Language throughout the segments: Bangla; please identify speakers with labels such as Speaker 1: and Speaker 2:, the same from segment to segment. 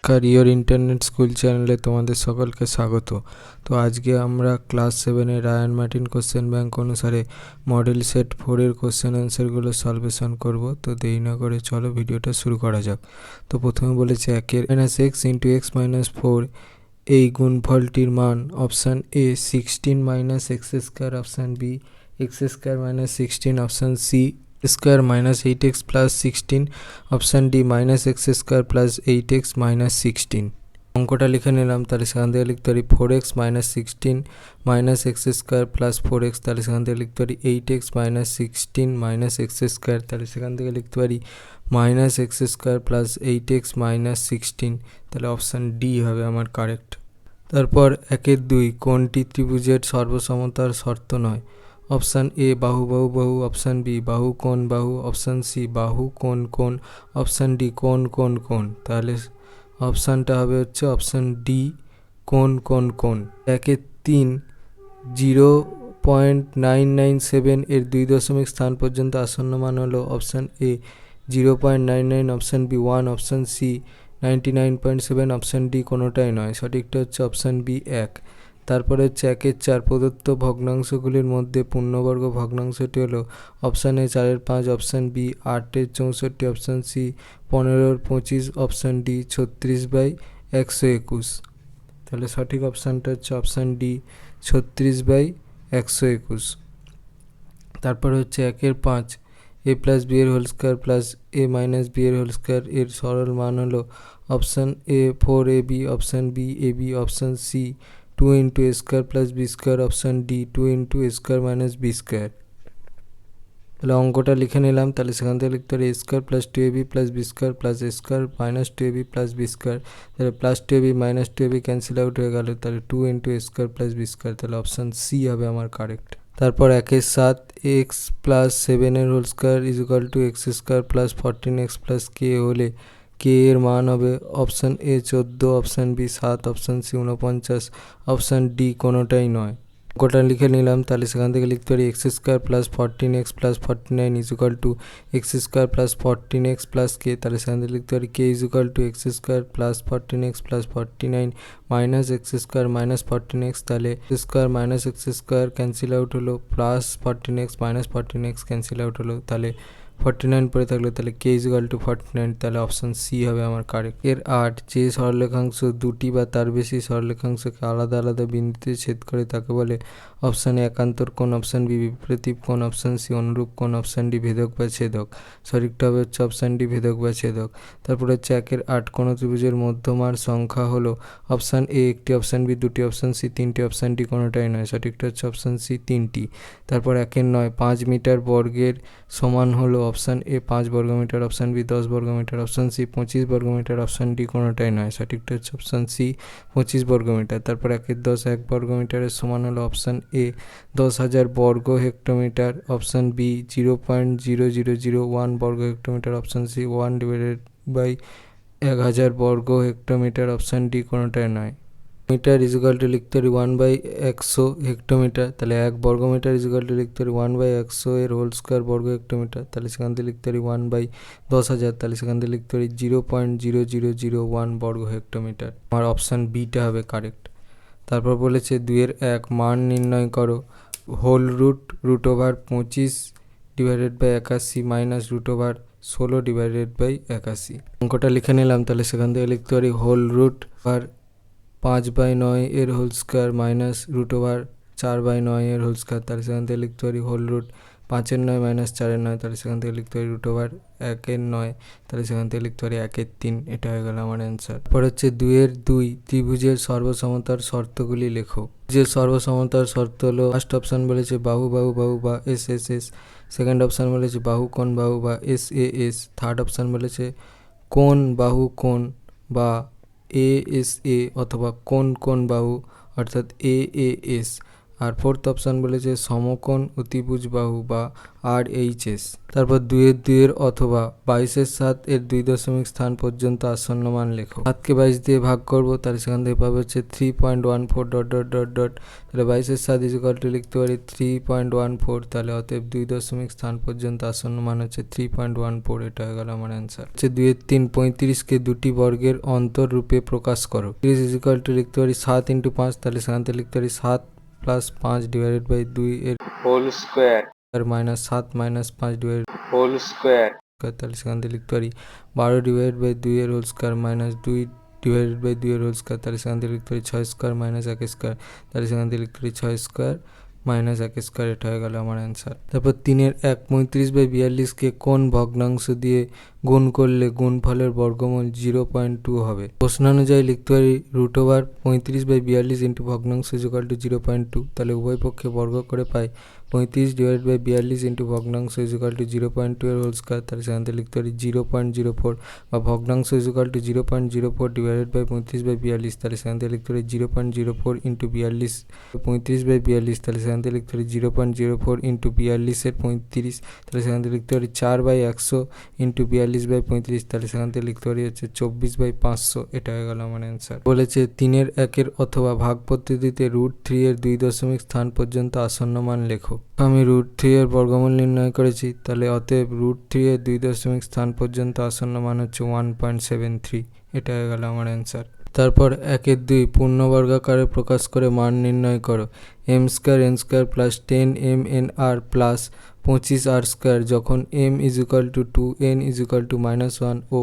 Speaker 1: ক্যারিয়ার ইন্টারনেট স্কুল চ্যানেলে তোমাদের সকলকে স্বাগত। তো আজকে আমরা ক্লাস 7-এর রায়ান মার্টিন কোশ্চেন ব্যাংক অনুসারে মডেল সেট 4-এর কোশ্চেন অ্যান্সারগুলো সলভেশন করব। তো দেরি না করে চলো ভিডিওটা শুরু করা যাক। তো প্রথমে বলেছে একের -x × x-4 এই গুণফলটির মান option A 16 - x², option B x² - 16, option C square -8x + 16, option D -x² + 8x - 16। অঙ্কটা লিখে নিলাম, তাহলে সেখান থেকে লিখতে পারি 4x - 16 - x² + 4x, তাহলে সেখান থেকে লিখতে পারি 8x - 16 - x², তাহলে সেখান থেকে লিখতে পারি -x² + 8x - 16, তাহলে অপশান ডি হবে আমার কারেক্ট। তারপর 1-2 কোনটি ত্রিভুজের সর্বসমতার শর্ত নয়? অপশান এ বাহু বাহু বাহু, অপশান বি বাহু কোণ বাহু, অপশান সি বাহু কোণ কোণ, অপশান ডি কোণ কোণ কোণ, তাহলে অপশানটা হবে হচ্ছে অপশান ডি কোণ কোণ কোণ। 1-3 0.997 এর 2 দশমিক স্থান পর্যন্ত আসন্ন মান হলো option A 0.99, option B 1, option C 99.7, option D কোনোটাই নয়। সঠিকটা হচ্ছে অপশান বি 1। তারপরে হচ্ছে 1-4 প্রদত্ত ভগ্নাংশগুলির মধ্যে পূর্ণবর্গ ভগ্নাংশটি হলো option A 4/5, option B 8/64, option C 15/25, option D 36/121। তাহলে সঠিক অপশানটা হচ্ছে অপশান ডি 36/121। তারপরে হচ্ছে 1-5 a + b এর whole square plus a - b এর হোল স্কয়ার এর সরল মান হলো option A 4ab, option B ab, option C 2 × a² + b², option D 2 × a² - b²। তাহলে অঙ্কটা লিখে নিলাম, তাহলে সেখান থেকে লিখতে পারি a² + 2ab + b² + a² - 2ab + b², তাহলে +2ab - 2ab ক্যান্সেল আউট হয়ে গেল, তাহলে 2 × a² + b², তাহলে অপশান সি হবে আমার কারেক্ট। তারপর 1-7 x + 7 এর whole square = x² + 14x + k হলে k এর মান হবে option A 14, option B 7, option C 49, option D কোনোটাই নয়। অঙ্কটা লিখে নিলাম, তাহলে সেখান থেকে লিখতে পারি x² + 14x + 49 = x² + 14x + k, তাহলে সেখান থেকে লিখতে পারি k = x² + 14x + 49 - x² - 14x, তাহলে x² - ক্যান্সেল আউট হলো, plus 14x - 14x cancel out হলো, তাহলে 49 পড়ে থাকলো, তাহলে k = 49, তাহলে অপশান সি হবে আমার কারেক্ট। এর 8 যে সরলরেখাংশ দুটি বা তার বেশি সরলরেখাংশকে আলাদা আলাদা বিন্দুতে ছেদ করে তাকে বলে অপশান এ একান্তর কোণ, অপশান বি বিপরীত কোণ, অপশান সি অনুরূপ কোণ, অপশান ডি ভেদক বা ছেদক। সঠিকটা হবে হচ্ছে অপশান ডি ভেদক বা ছেদক। তারপরে হচ্ছে 1-8 কোন ত্রিভুজের মধ্যমার সংখ্যা হলো অপশান এ 1টি, অপশান বি 2টি, অপশান সি 3টি, অপশান ডি কোনোটাই নয়। সঠিকটা হচ্ছে অপশান সি 3টি। তারপর 1-9 5 মিটার বর্গের সমান হলো অপশান এ 5 বর্গমিটার, অপশান বি 10 বর্গমিটার, অপশান সি 25 বর্গমিটার, অপশান ডি কোনোটাই নয়। সঠিকটা হচ্ছে অপশান সি 25 বর্গমিটার। তারপর 1-10 1 বর্গমিটারের সমান হলো অপশান এ 10,000 বর্গ হেক্টোমিটার, অপশান বি 0.0001 বর্গ হেক্টোমিটার, অপশান সি 1/1000 বর্গ হেক্টোমিটার, অপশান ডি কোনোটাই নয়। মিটার = লিখতে পারি 1/100 হেক্টোমিটার, তাহলে 1 বর্গমিটার = লিখতে পারি 1/100 এর হোল স্কয়ার বর্গ হেক্টোমিটার, তাহলে সেখান থেকে লিখতে পারি 1/10,000, তাহলে সেখান থেকে লিখতে পারি 0.0001 বর্গ হেক্টোমিটার। আমার অপশান বিটা হবে কারেক্ট। তারপর বলেছে 2-1 মান নির্ণয় করো, হোল রুট √25 / 81 - √16 / 81। অঙ্কটা লিখে নিলাম, তাহলে সেখান থেকে লিখতে পারি হোল রুট 5/9 এর হোল স্কয়ার -√4/9 এর হোল স্কয়ার, তাহলে সেখান থেকে লিখতে পারি হোল রুট 5/9 - 4/9, তাহলে সেখান থেকে লিখতে পারি √1/9, তাহলে সেখান থেকে লিখতে পারি 1/3। এটা হয়ে গেল আমার অ্যান্সার। তারপর হচ্ছে 2-2 ত্রিভুজের সর্বসমতার শর্তগুলি লেখো। যে সর্বসমতার শর্ত হলো, ফার্স্ট অপশান বলেছে বাহু বাহু বাহু বা SSS, সেকেন্ড অপশান বলেছে বাহু কোণ বাহু বা SAS, থার্ড অপশান বলেছে কোণ বাহু কোণ বা ASA অথবা কোণ কোণ বাহু অর্থাৎ AAS, আর ফোর্থ অপশান বলেছে সমকোণ অতিভুজ বাহু বা RHS। তারপর 2 অথবা 22 এর 2 স্থান পর্যন্ত আসন্ন মান লেখো। 7কে 22 দিয়ে ভাগ করব, তাহলে সেখান থেকে পাবে হচ্ছে 3.14 ডট ডট ডট ডট, তাহলে 22 ইকুয়াল টু লিখতে পারি 3.14, তাহলে অতএব 2 স্থান পর্যন্ত আসন্ন মান হচ্ছে 3.14, এটা হয়ে গেল আমার অ্যান্সার। হচ্ছে 2-3 35কে দুটি বর্গের অন্তর রূপে প্রকাশ করো। 30 ইকুয়াল টু লিখতে পারি 7 × 5, তাহলে সেখান থেকে লিখতে পারি 7 + 5 ডিভাইডেড বাই 2 এর
Speaker 2: whole square
Speaker 1: minus 7 - 5 divided
Speaker 2: whole square,
Speaker 1: তাহলে সেখান থেকে লিখতে পারি 12 ডিভাইডেড বাই 2 এর whole square minus 2 divided by 2 এর হোল স্কোয়ার, তাহলে সেখান থেকে লিখতে পারি 6 স্কোয়ার মাইনাস 1 স্কোয়ার, তাহলে সেখান থেকে লিখতে পারি 6 স্কোয়ার মাইনাস 1 স্কোয়ার, এটা হয়ে গেল আমার অ্যান্সার। তারপর 3-1 35/42কে কোন ভগ্নাংশ দিয়ে গুণ করলে গুণফলের বর্গমূল 0.2 হবে। প্রশ্নানুযায়ী লিখতে পারি √ওভার 35/42 ইন্টু ভগ্নাংশ ইকুয়াল টু 0.2, তাহলে উভয় পক্ষে বর্গ করে পাই 35/42 ইন্টু ভগ্নাংশ ইকুয়াল টু 0.2 এর হোল স্কোয়ার, তাহলে সেখান থেকে লিখতে পারি 0.04 বা ভগ্নাংশ ইকুয়াল টু 0.04 ডিভাইডেড বাই 35/42, তাহলে সেখান থেকে লিখতে পারি 0.04 ইন্টু 42 35/42, তাহলে সেখান থেকে লিখতে পারি 0.04 ইন্টু 42-এর 35, তাহলে সেখান থেকে লিখতে পারি 4/100 ইন্টু 42/35, তাহলে সেখান থেকে লিখতে পারি হচ্ছে 24/500, এটা হয়ে গেল আমার অ্যান্সার। বলেছে 3-1 অথবা ভাগ পদ্ধতিতে √3 এর 2 স্থান পর্যন্ত আসন্ন মান লেখো। আমি √3 এর বর্গমূল নির্ণয় করেছি, তাহলে অতএব √3 এর 2 স্থান পর্যন্ত আসন্ন মান হচ্ছে 1.73, এটা হয়ে গেল আমার অ্যান্সার। তারপর 1-2 পূর্ণবর্গাকারে প্রকাশ করে মান নির্ণয় করো। m² n² plus 10mnr plus 25r² যখন m = 2, n = -1 ও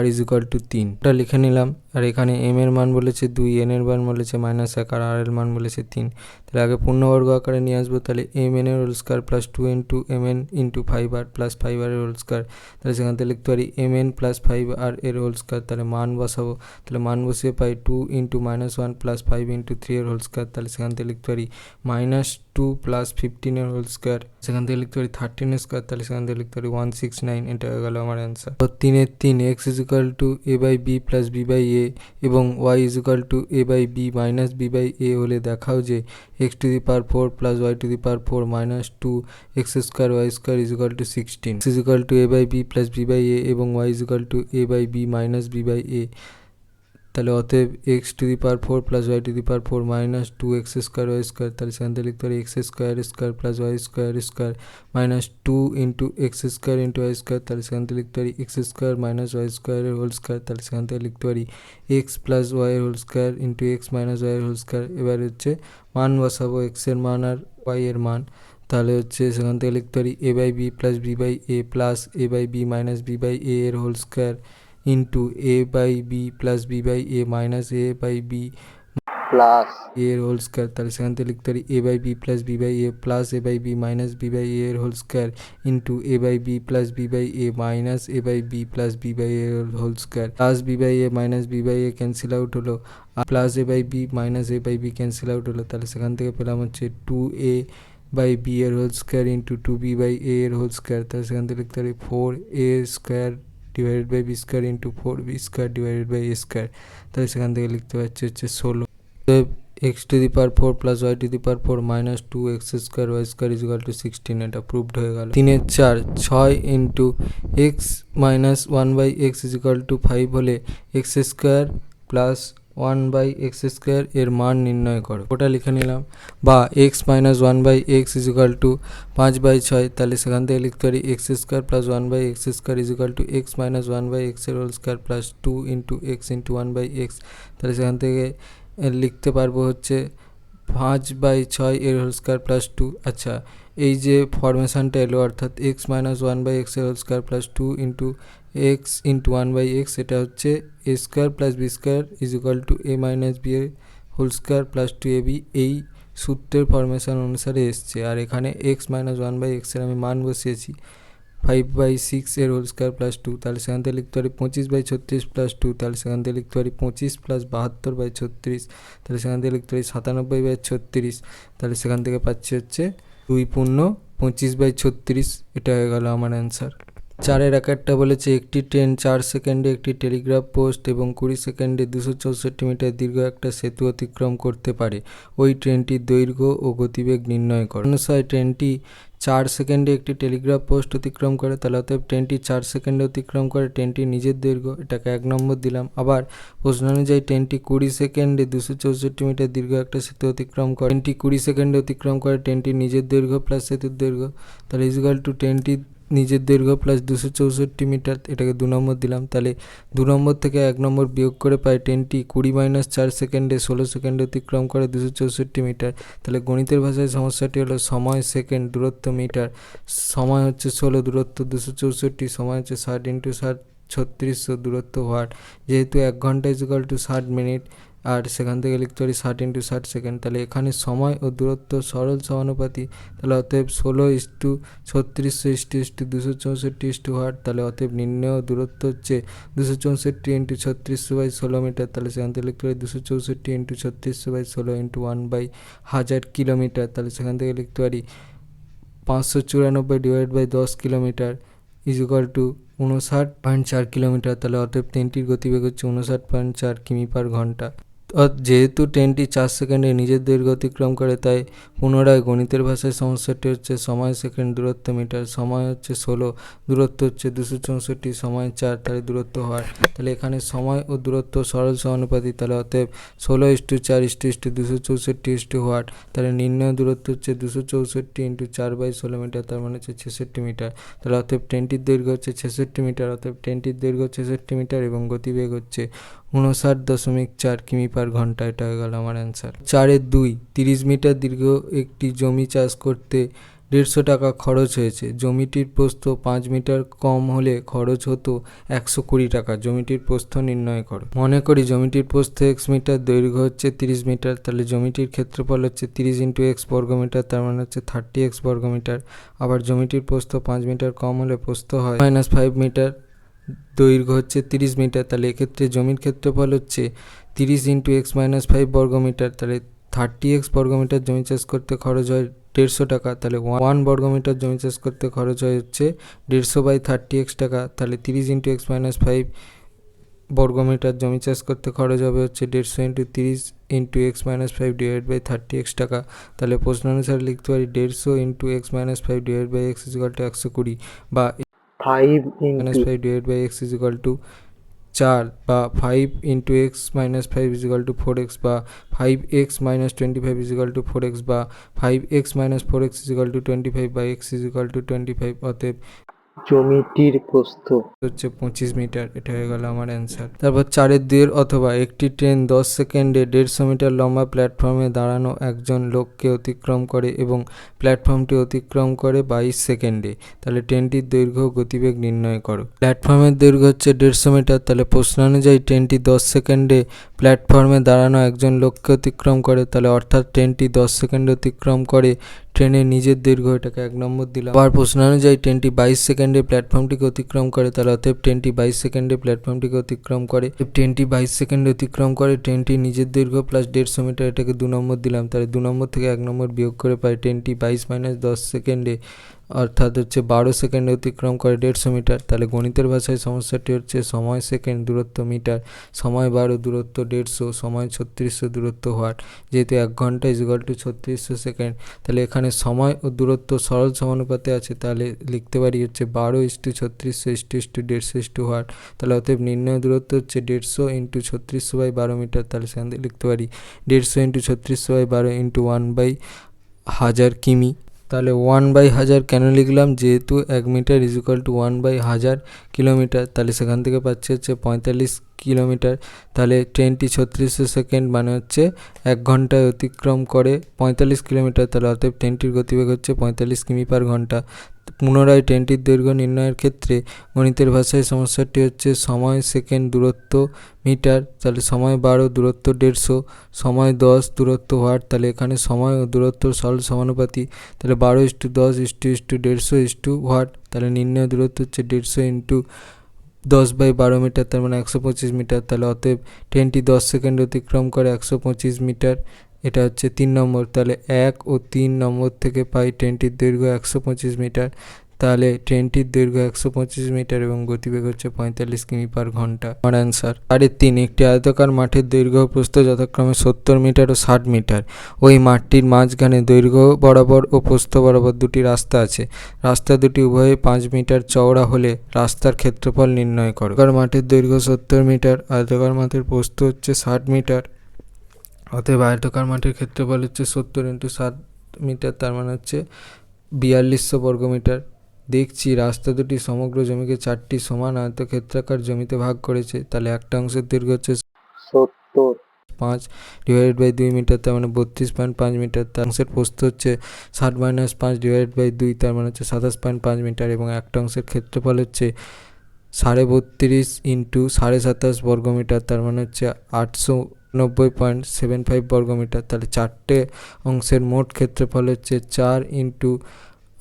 Speaker 1: r = 3, এটা লিখে নিলাম। আর এখানে m এর মান বলেছে 2, n এর মান বলেছে -1 আর r এর মান বলেছে 3, তাহলে আগে পূর্ণবর্গ আকারে নিয়ে আসবো। তাহলে mn এর whole square plus 2mn × 5r plus 5r এর হোল স্কোয়ার, তাহলে সেখান থেকে লিখতে পারি mn প্লাস 5r এর হোল স্কোয়ার, তাহলে মান বসাবো, তাহলে মান বসিয়ে পাই 2 × -1 প্লাস 5 × 3 এর হোল স্কোয়ার, তাহলে সেখান থেকে লিখতে পারি -2 প্লাস 15 এর হোল স্কোয়ার, সেখান থেকে লিখতে পারি 13 এর স্কোয়ার, তাহলে সেখান থেকে লিখতে পারি 169, এটা হয়ে গেল আমার answer. 3-3 x = a/b plus b/a এবং y = a/b মাইনাস b/a হলে দেখাও যে x⁴ plus y⁴ minus 2x² y² = 16, x a/b plus b/a এবং y a/b মাইনাস b/a, তাহলে অতএব x⁴ plus y⁴ minus 2x² y², তাহলে সেখান থেকে লিখতে পারি x² plus y² minus 2 × x² × y², তাহলে সেখান থেকে লিখতে পারি x² মাইনাস y² এর হোল স্কোয়ার, তাহলে সেখান থেকে লিখতে পারি x প্লাস y এর whole square × x minus y এর হোল স্কোয়ার। এবার হচ্ছে মান বসাবো x এর মান আর y এর মান, তাহলে হচ্ছে সেখান থেকে লিখতে পারি a/b plus b/a plus a/b minus b/a এর whole square into a/b plus b/a minus a/b
Speaker 2: plus
Speaker 1: এর হোল স্কোয়ার, তাহলে সেখান থেকে লিখতে পারি a/b plus b/a plus a/b minus b/a এর whole square into a/b plus b/a minus a/b plus b/a এর whole square, plus b/a minus b/a cancel out হলো, আর plus a/b minus a/b cancel out হলো, তাহলে সেখান থেকে পেলাম হচ্ছে 2a/b এর হোল স্কোয়ার ইন্টু 2b/a এর হোল স্কোয়ার, তাহলে সেখান থেকে লিখতে পারি 4a² divided by b² into 4b² divided by a², তাহলে সেখান থেকে লিখতে পারছি হচ্ছে 16। x⁴ plus y⁴ minus 2x² y² = 16, এটা প্রুভড হয়ে গেল। 3-4 6 × x মাইনাস 1/x = 5 হলে x² প্লাস 1/x² এর মান নির্ণয় করো, ওটা লিখে নিলাম। বা x মাইনাস 1/x = 5/6, তাহলে সেখান থেকে লিখতে পারি x² plus 1/x² = x minus 1/x এর whole square plus 2 × x × 1/x, তাহলে সেখান থেকে লিখতে পারবো হচ্ছে 5/6 এর হোল স্কোয়ার প্লাস 2। আচ্ছা, এই যে ফরমেশনটা এলো অর্থাৎ x মাইনাস 1/x এর whole square plus 2 × x × 1/x, এটা হচ্ছে a² plus b² = a minus b এর হোল স্কোয়ার প্লাস 2ab, এই সূত্রের ফরমেশন অনুসারে এসছে। আর এখানে x মাইনাস 1/x এর আমি মান বসিয়েছি 5/6 এর হোল স্কোয়ার প্লাস 2, তাহলে সেখান থেকে লিখতে পারি 25/36 প্লাস 2, তাহলে সেখান থেকে লিখতে পারি 25 প্লাস 72/36, তাহলে সেখান থেকে লিখতে পারি 97/36, তাহলে সেখান থেকে পাচ্ছি হচ্ছে 2 × 25/36, এটা হয়ে গেল আমার অ্যান্সার। চারের একটা বলেছে একটি ট্রেন 4 সেকেন্ডে একটি টেলিগ্রাফ পোস্ট এবং 20 সেকেন্ডে 264 মিটার দীর্ঘ একটা সেতু অতিক্রম করতে পারে। ওই ট্রেনটির দৈর্ঘ্য ও গতিবেগ নির্ণয় করো। অনুসারে ট্রেনটি 4 সেকেন্ডে একটি টেলিগ্রাফ পোস্ট অতিক্রম করে, তাহলে অতএব ট্রেনটি 4 সেকেন্ডে অতিক্রম করে ট্রেনটির নিজের দৈর্ঘ্য, এটাকে 1 নম্বর দিলাম। আবার প্রশ্ন অনুযায়ী ট্রেনটি 20 সেকেন্ডে 264 মিটার দীর্ঘ একটা সেতু অতিক্রম করে। ট্রেনটি 20 সেকেন্ডে অতিক্রম করে ট্রেনটির নিজের দৈর্ঘ্য প্লাস সেতুর দৈর্ঘ্য, তাহলে ইকুয়াল টু ট্রেনটি নিজের দৈর্ঘ্য প্লাস 264 মিটার, এটাকে 2 নম্বর দিলাম। তাহলে 2 নম্বর থেকে 1 নম্বর বিয়োগ করে পাই ট্রেনটি 20 - 4 সেকেন্ডে 16 সেকেন্ডে অতিক্রম করে 264 মিটার। তাহলে গণিতের ভাষায় সমস্যাটি হলো সময় সেকেন্ড, দূরত্ব মিটার। সময় হচ্ছে 16, দূরত্ব 264, সময় হচ্ছে 60 × 60 3600, দূরত্ব ওয়াট। যেহেতু 1 ঘন্টা ইকুয়াল টু 60 মিনিট, আর সেখান থেকে লিখতে পারি 60 × 60 সেকেন্ড। তাহলে এখানে সময় ও দূরত্ব সরল সমানুপাতি, তাহলে অতএব 16:3600:264 ওয়াট। তাহলে অতএব নির্ণেয় দূরত্ব হচ্ছে 264 × 3600/16 মিটার। তাহলে সেখান থেকে লিখতে পারি 264 × 3600/16 × 1/1000 কিলোমিটার। তাহলে সেখান থেকে লিখতে পারি 594 / 10 কিলোমিটার ইকুয়াল টু 59.4 কিলোমিটার। তাহলে অতএব ট্রেনটির গতিবেগ হচ্ছে 59.4 কিমি পার ঘন্টা। যেহেতু ট্রেনটি 4 সেকেন্ডে নিজের দৈর্ঘ্য অতিক্রম করে, তাই পুনরায় গণিতের ভাষায় সমস্যাটি হচ্ছে সময় সেকেন্ড, দূরত্ব মিটার। সময় হচ্ছে 16, দূরত্ব হচ্ছে 264, সময় 4, তাহলে দূরত্ব হওয়ার। তাহলে এখানে সময় ও দূরত্ব সরল সমানুপাতি, তাহলে অতএব 16:4:264 ওয়াট। তাহলে নির্ণয় দূরত্ব হচ্ছে 264 × 4/16 মিটার, তার মানে হচ্ছে 66 মিটার। তাহলে অতএব ট্রেনটির দৈর্ঘ্য হচ্ছে 66 মিটার। অতএব ট্রেনটির দৈর্ঘ্য 66 মিটার এবং গতিবেগ হচ্ছে 59.4 কিমি পার ঘন্টা। এটা হয়ে গেল আমার অ্যান্সার। 4-2, 30 মিটার দীর্ঘ একটি জমি চাষ করতে 150 টাকা খরচ হয়েছে। জমিটির প্রস্থ 5 মিটার কম হলে খরচ হতো 120 টাকা। জমিটির প্রস্থ নির্ণয় করো। মনে করি জমিটির প্রস্থ x মিটার, দৈর্ঘ্য হচ্ছে 30 মিটার। তাহলে জমিটির ক্ষেত্রফল হচ্ছে 30 × x বর্গমিটার, তার মানে হচ্ছে 30x বর্গমিটার। আবার জমিটির প্রস্থ 5 মিটার কম হলে প্রস্থ হয় -5 মিটার, দৈর্ঘ্য হচ্ছে 30 মিটার। তাহলে এক্ষেত্রে জমির ক্ষেত্রফল হচ্ছে 30 × x - 5 বর্গমিটার। তাহলে 30x বর্গমিটার জমি চাষ করতে খরচ হয় 150 টাকা। তাহলে 1 বর্গমিটার জমি চাষ করতে খরচ হয় হচ্ছে 150/30x টাকা। তাহলে 30 × x - 5 বর্গমিটার জমি চাষ করতে খরচ হবে হচ্ছে 150 × 30 × x - 5 / 30x টাকা। তাহলে প্রশ্ন অনুসারে লিখতে পারি 150 × x - 5 / x = 120, বা
Speaker 2: 5
Speaker 1: - 5 / x = 4, বা 5 × x - 5 = 4x, বা 5x - 25 = 4x, বা 5x - 4x = 25, বা x = 25। অতএব
Speaker 2: জমিটির প্রস্থ
Speaker 1: হচ্ছে 25 মিটার। এটা হয়ে গেল আমার অ্যান্সার। তারপর 4-2, অথবা একটি ট্রেন 10 সেকেন্ডে 150 মিটার লম্বা প্ল্যাটফর্মে দাঁড়ানো একজন লোককে অতিক্রম করে এবং প্ল্যাটফর্মটি অতিক্রম করে 22 সেকেন্ডে। তাহলে ট্রেনটির দৈর্ঘ্য গতিবেগ নির্ণয় করো। প্ল্যাটফর্মের দৈর্ঘ্য হচ্ছে 150 মিটার। তাহলে প্রশ্ন অনুযায়ী ট্রেনটি 10 সেকেন্ডে প্ল্যাটফর্মে দাঁড়ানো একজন লোককে অতিক্রম করে, তাহলে অর্থাৎ ট্রেনটি 10 সেকেন্ডে অতিক্রম করে ট্রেনের নিজের দৈর্ঘ্য, এটাকে 1 নম্বর দিলাম। আবার প্রশ্ন অনুযায়ী ট্রেনটি 22 সেকেন্ডে প্ল্যাটফর্মটিকে অতিক্রম করে, তাহলে অতএব ট্রেনটি 22 সেকেন্ডে প্ল্যাটফর্মটিকে অতিক্রম করে। ট্রেনটি 22 সেকেন্ডে অতিক্রম করে ট্রেনটি নিজের দৈর্ঘ্য প্লাস 150 মিটার, এটাকে 2 নম্বর দিলাম। তাহলে 2 নম্বর থেকে 1 নম্বর বিয়োগ করে পাই ট্রেনটি 22 - 10 সেকেন্ডে, অর্থাৎ হচ্ছে 12 সেকেন্ডে অতিক্রম করে 150 মিটার। তাহলে গণিতের ভাষায় সমস্যাটি হচ্ছে সময় সেকেন্ড, দূরত্ব মিটার। সময় 12, দূরত্ব 150, সময় 3600, দূরত্ব ওয়াট। যেহেতু 1 ঘন্টা ইকুয়াল টু 3600 সেকেন্ড, তাহলে এখানে সময় ও দূরত্ব সরল সমানুপাতে আছে। তাহলে লিখতে পারি হচ্ছে 12:3600:150 ওয়াট। তাহলে অতএব নির্ণয় দূরত্ব হচ্ছে 150 × 3600/12 মিটার। তাহলে সেখান থেকে লিখতে পারি 150 × 3600/12 × 1/1000 কিমি। তাহলে 1/1000 কেন লিখলাম? যেহেতু 1 মিটার ইকুয়াল টু 1/1000 কিলোমিটার। তাহলে সেখান থেকে পাচ্ছি হচ্ছে 45 কিলোমিটার। তাহলে ট্রেনটি 3600 সেকেন্ড মানে হচ্ছে 1 ঘন্টায় অতিক্রম করে 45 কিলোমিটার। তাহলে অতএব ট্রেনটির গতিবেগ হচ্ছে 45 কিমি পার ঘন্টা। পুনরায় ট্রেনটির দৈর্ঘ্য নির্ণয়ের ক্ষেত্রে গণিতের ভাষায় সমস্যাটি হচ্ছে সময় সেকেন্ড, দূরত্ব মিটার। তাহলে সময় 12, দূরত্ব 150, সময় 10, দূরত্ব ওয়াট। তাহলে এখানে সময় ও দূরত্ব সরল সমানুপাতি। তাহলে 12:10:150 ওয়াট। তাহলে নির্ণয় দূরত্ব হচ্ছে 150 × 10/12 মিটার, তার মানে 125 মিটার। তাহলে অতএব ট্রেনটি 10 সেকেন্ড অতিক্রম করে 125 মিটার। এটা হচ্ছে 3 নম্বর। তাহলে 1 ও 3 নম্বর থেকে পাই ট্রেনটির দৈর্ঘ্য 125 মিটার। তাহলে ট্রেনটির দৈর্ঘ্য 125 মিটার এবং গতিবেগ হচ্ছে 45 কিমি পার ঘন্টা। আমার অ্যান্সার 3.5 একটি আয়তাকার মাঠের দৈর্ঘ্য ও প্রস্থ যথাক্রমে 70 মিটার ও 60 মিটার। ওই মাঠটির মাঝখানে দৈর্ঘ্য বরাবর ও প্রস্থ বরাবর দুটি রাস্তা আছে। রাস্তা দুটি উভয়ে 5 মিটার চওড়া হলে রাস্তার ক্ষেত্রফল নির্ণয় করো। আয়তাকার মাঠের দৈর্ঘ্য 70 মিটার, আয়তাকার মাঠের প্রস্থ হচ্ছে 60 মিটার, অতএব আয়তাকার মাঠের ক্ষেত্রফল হচ্ছে 70 × 60 মিটার, তার মানে হচ্ছে 4200 বর্গমিটার। দেখছি রাস্তা দুটি সমগ্র জমিকে 4টি সমান আয়তক্ষেত্রাকার জমিতে ভাগ করেছে। তাহলে একটা অংশের দৈর্ঘ্য হচ্ছে
Speaker 2: 70
Speaker 1: 5/2 মিটার, তার মানে 32.5 মিটার। তার অংশের প্রস্থ হচ্ছে 60 - 5/2, তার মানে হচ্ছে 27.5 মিটার, এবং একটা অংশের ক্ষেত্রফল হচ্ছে 32.5 × 27.5 বর্গমিটার, তার মানে হচ্ছে 890.75 বর্গমিটার। তাহলে চারটে অংশের মোট ক্ষেত্রফল হচ্ছে 4 ×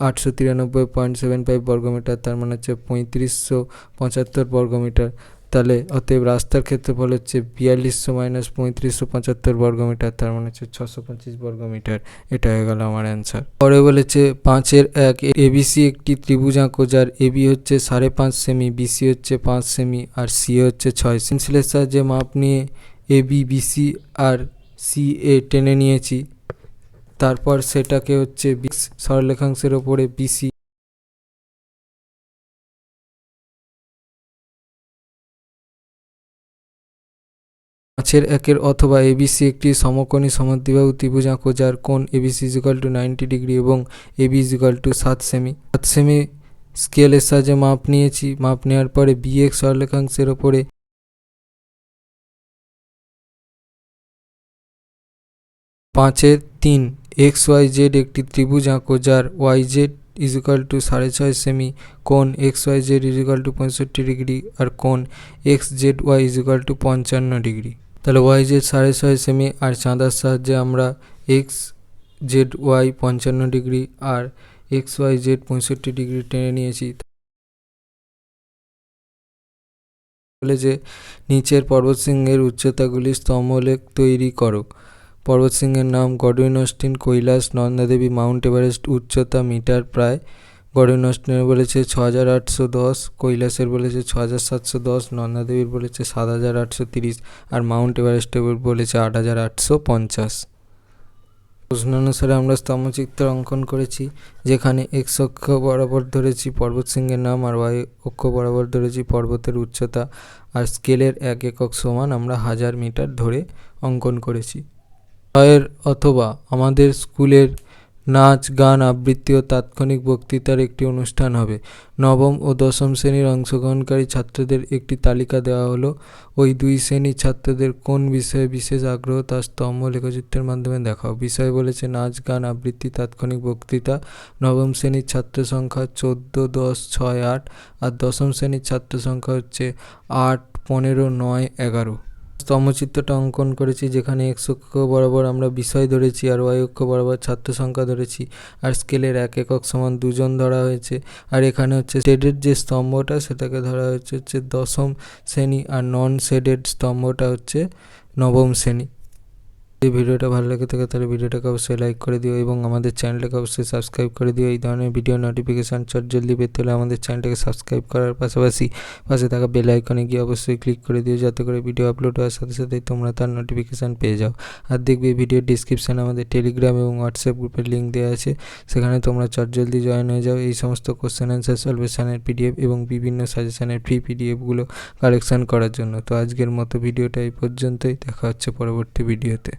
Speaker 1: 893.75 বর্গমিটার, তার মানে হচ্ছে 3575 বর্গমিটার। তাহলে অতএব রাস্তার ক্ষেত্রফল হচ্ছে 4200 - 3575 বর্গমিটার, তার মানে হচ্ছে 625 বর্গমিটার। এটা হয়ে গেল আমার অ্যান্সার। পরে বলেছে 5-1 এবিসি একটি ত্রিভুজাঙ্ক যার এবি হচ্ছে 5.5 সেমি, বিসি হচ্ছে 5 সেমি আর সি হচ্ছে 6 সেমি। পেন্সিলের সাহায্যে মাপ নিয়ে এবি, বিসি আর সি এ টেনে নিয়েছি। তারপর সেটাকে হচ্ছে সরলরেখাংশের ওপরে বিসি পাঁচের একের অথবা এবিসি একটি সমকোণী সমদ্বিবাহু ত্রিভুজাঙ্ক যার কোণ এবিসি = 90 ডিগ্রি এবং এবি = 7 সেমি। 7 সেমি স্কেলের সাহায্যে মাপ নিয়েছি। মাপ নেওয়ার পরে বিএক্স সরলরেখাংশের ওপরে 5-3 XYZ একটি ত্রিভুজাঙ্ক যার YZ = 6.5 সেমি, কোণ XYZ = 65 ডিগ্রি আর কোণ XZY = 55 ডিগ্রি। তাহলে YZ 6.5 সেমি আর চাঁদার সাহায্যে আমরা XZY 55 ডিগ্রি আর XYZ 65 ডিগ্রি টেনে নিয়েছি। বলে যে নিচের পর্বতশৃঙ্গের উচ্চতাগুলির স্তম্ভলেখ তৈরি করো। পর্বতশৃঙ্গের নাম Godwin Austen, Kailash, Nanda Devi, mount Everest. উচ্চতা মিটার প্রায়। গডউইন অস্টিনের বলেছে 6810, কৈলাসের বলেছে 6710, নন্দাদেবীর বলেছে 7830 আর মাউন্ট এভারেস্টের বলেছে 8850। প্রশ্ন অনুসারে আমরা স্তম্ভচিত্র অঙ্কন করেছি, যেখানে এক্স অক্ষ বরাবর ধরেছি পর্বতশৃঙ্গের নাম আর ওয়াই অক্ষ বরাবর ধরেছি পর্বতের উচ্চতা, আর স্কেলের 1 একক সমান আমরা 1000 মিটার ধরে অঙ্কন করেছি। অথবা আমাদের স্কুলের নাচ, গান, আবৃত্তি ও তাৎক্ষণিক বক্তৃতার একটি অনুষ্ঠান হবে। নবম ও দশম শ্রেণীর অংশগ্রহণকারী ছাত্রদের একটি তালিকা দেওয়া হলো। ওই দুই শ্রেণীর ছাত্রদের কোন বিষয়ে বিশেষ আগ্রহ তা স্তম্ভ লেখচিত্রের মাধ্যমে দেখাও। বিষয় বলেছে নাচ, গান, আবৃত্তি, তাৎক্ষণিক বক্তৃতা। নবম শ্রেণীর ছাত্র সংখ্যা 14, 10, 6, 8 আর দশম শ্রেণীর ছাত্র সংখ্যা হচ্ছে 8, 15, 9, 11। স্তম্ভচিত্রটা অঙ্কন করেছি, যেখানে এক্স অক্ষ বরাবর আমরা বিষয় ধরেছি আর ওয়াই অক্ষ বরাবর ছাত্র সংখ্যা ধরেছি, আর স্কেলের 1 একক সমান 2 জন ধরা হয়েছে। আর এখানে হচ্ছে শেডেড যে স্তম্ভটা সেটাকে ধরা হচ্ছে দশম শ্রেণী, আর নন শেডেড স্তম্ভটা হচ্ছে নবম শ্রেণী। যদি ভিডিওটা ভালো লেগে থাকে তাহলে ভিডিওটাকে অবশ্যই লাইক করে দিও এবং আমাদের চ্যানেলটাকে অবশ্যই সাবস্ক্রাইব করে দিও। এই ধরনের ভিডিও নোটিফিকেশান জলদি পেতে হলে আমাদের চ্যানেলটাকে সাবস্ক্রাইব করার পাশাপাশি পাশে থাকা বেল আইকনে গিয়ে অবশ্যই ক্লিক করে দিও, যাতে করে ভিডিও আপলোড হওয়ার সাথে সাথেই তোমরা তার নোটিফিকেশান পেয়ে যাও। আর দেখবে ভিডিওর ডিসক্রিপশানে আমাদের টেলিগ্রাম এবং হোয়াটসঅ্যাপ গ্রুপের লিঙ্ক দেওয়া আছে, সেখানে তোমরা জলদি জয়েন হয়ে যাও। এই সমস্ত কোশ্চেন অ্যান্সার সলভেশনের পিডিএফ এবং বিভিন্ন সাজেশনের ফ্রি পিডিএফগুলো কালেকশান করার জন্য। তো আজকের মতো ভিডিওটা এই পর্যন্তই, দেখা হচ্ছে পরবর্তী ভিডিওতে।